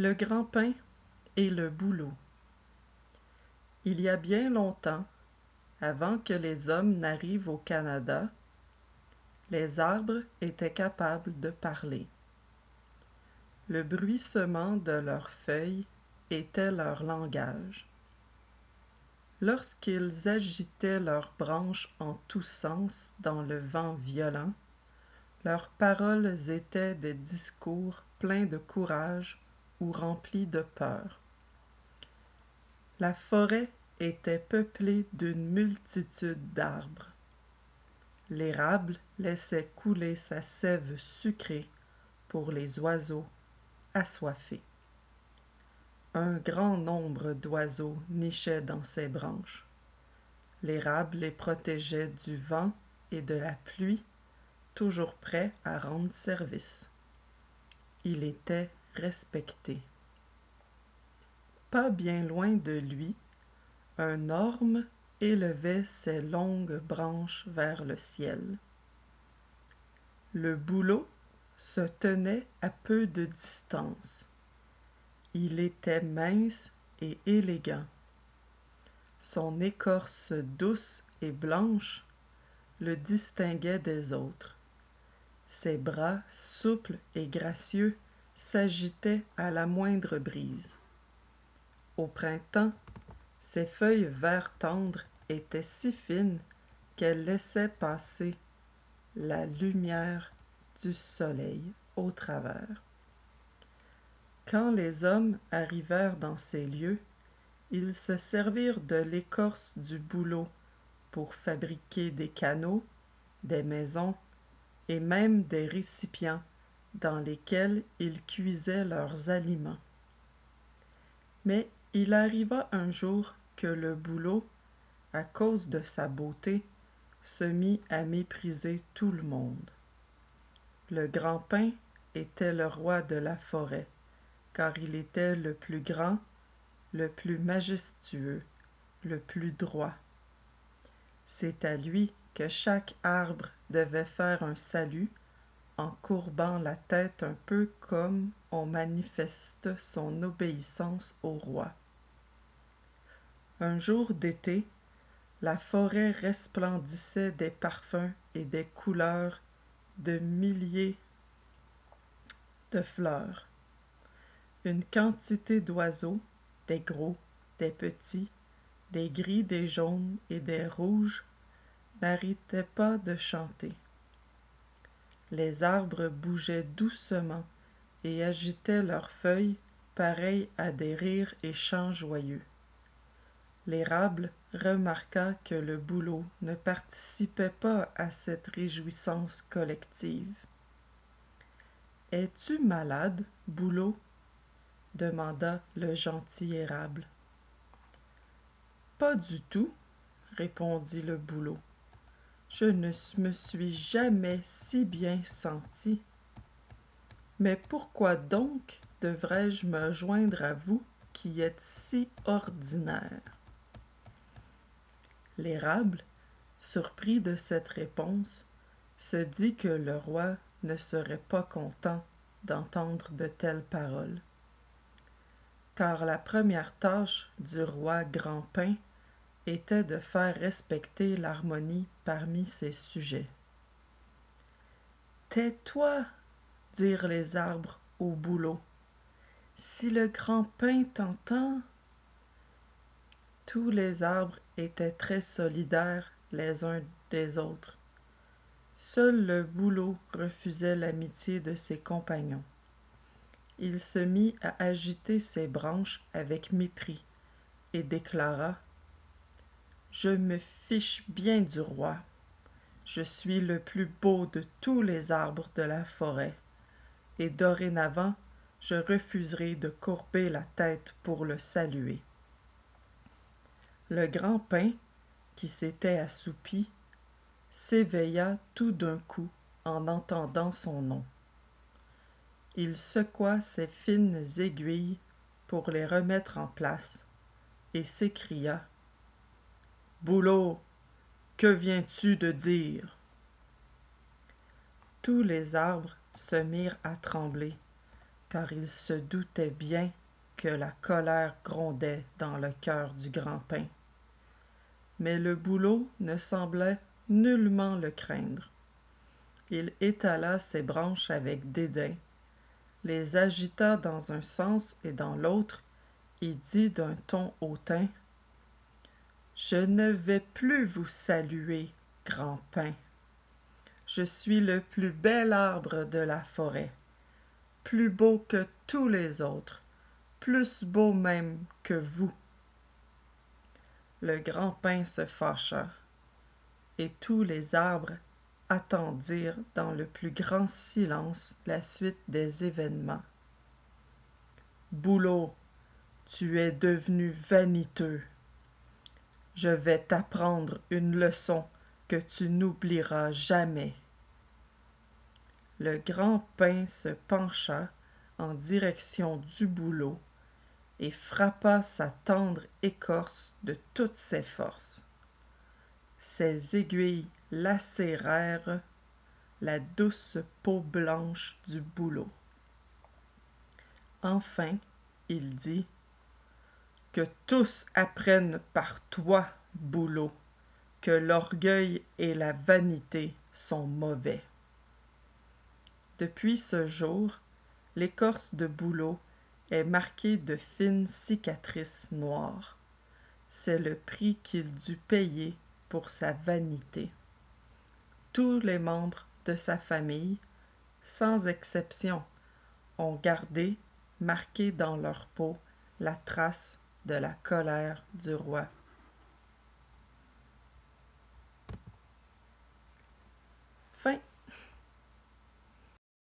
Le grand pin et le bouleau. Il y a bien longtemps, avant que les hommes n'arrivent au Canada, les arbres étaient capables de parler. Le bruissement de leurs feuilles était leur langage. Lorsqu'ils agitaient leurs branches en tous sens dans le vent violent, leurs paroles étaient des discours pleins de courage ou remplis de peur. La forêt était peuplée d'une multitude d'arbres. L'érable laissait couler sa sève sucrée pour les oiseaux assoiffés. Un grand nombre d'oiseaux nichaient dans ses branches. L'érable les protégeait du vent et de la pluie, toujours prêt à rendre service. Il était respecté. Pas bien loin de lui, un orme élevait ses longues branches vers le ciel. Le bouleau se tenait à peu de distance. Il était mince et élégant. Son écorce douce et blanche le distinguait des autres. Ses bras souples et gracieux s'agitaient à la moindre brise. Au printemps, ses feuilles vert tendre étaient si fines qu'elles laissaient passer la lumière du soleil au travers. Quand les hommes arrivèrent dans ces lieux, ils se servirent de l'écorce du bouleau pour fabriquer des canaux, des maisons et même des récipients dans lesquels ils cuisaient leurs aliments. Mais il arriva un jour que le bouleau, à cause de sa beauté, se mit à mépriser tout le monde. Le grand pin était le roi de la forêt, car il était le plus grand, le plus majestueux, le plus droit. C'est à lui que chaque arbre devait faire un salut en courbant la tête un peu comme on manifeste son obéissance au roi. Un jour d'été, la forêt resplendissait des parfums et des couleurs de milliers de fleurs. Une quantité d'oiseaux, des gros, des petits, des gris, des jaunes et des rouges, n'arrêtaient pas de chanter. Les arbres bougeaient doucement et agitaient leurs feuilles pareilles à des rires et chants joyeux. L'érable remarqua que le bouleau ne participait pas à cette réjouissance collective. « Es-tu malade, bouleau ?» demanda le gentil érable. « Pas du tout, » répondit le bouleau. « Je ne me suis jamais si bien senti. Mais pourquoi donc devrais-je me joindre à vous qui êtes si ordinaire ?» L'érable, surpris de cette réponse, se dit que le roi ne serait pas content d'entendre de telles paroles. Car la première tâche du roi Grand Pin était de faire respecter l'harmonie parmi ses sujets. « Tais-toi, dirent les arbres au bouleau. Si le grand pin t'entend. » Tous les arbres étaient très solidaires les uns des autres. Seul le bouleau refusait l'amitié de ses compagnons. Il se mit à agiter ses branches avec mépris et déclara: « Je me fiche bien du roi. Je suis le plus beau de tous les arbres de la forêt, et dorénavant je refuserai de courber la tête pour le saluer. » Le grand pin, qui s'était assoupi, s'éveilla tout d'un coup en entendant son nom. Il secoua ses fines aiguilles pour les remettre en place et s'écria: « Bouleau, que viens-tu de dire ?» Tous les arbres se mirent à trembler, car il se doutait bien que la colère grondait dans le cœur du grand pin. Mais le bouleau ne semblait nullement le craindre. Il étala ses branches avec dédain, les agita dans un sens et dans l'autre, et dit d'un ton hautain: « Je ne vais plus vous saluer, grand pin. Je suis le plus bel arbre de la forêt, plus beau que tous les autres, plus beau même que vous. » Le grand pin se fâcha, et tous les arbres attendirent dans le plus grand silence la suite des événements. « Bouleau, tu es devenu vaniteux. Je vais t'apprendre une leçon que tu n'oublieras jamais. » Le grand pin se pencha en direction du bouleau et frappa sa tendre écorce de toutes ses forces. Ses aiguilles lacérèrent la douce peau blanche du bouleau. Enfin, il dit: « Que tous apprennent par toi, bouleau, que l'orgueil et la vanité sont mauvais. » Depuis ce jour, l'écorce de bouleau est marquée de fines cicatrices noires. C'est le prix qu'il dut payer pour sa vanité. Tous les membres de sa famille, sans exception, ont gardé, marquée dans leur peau, la trace de la colère du roi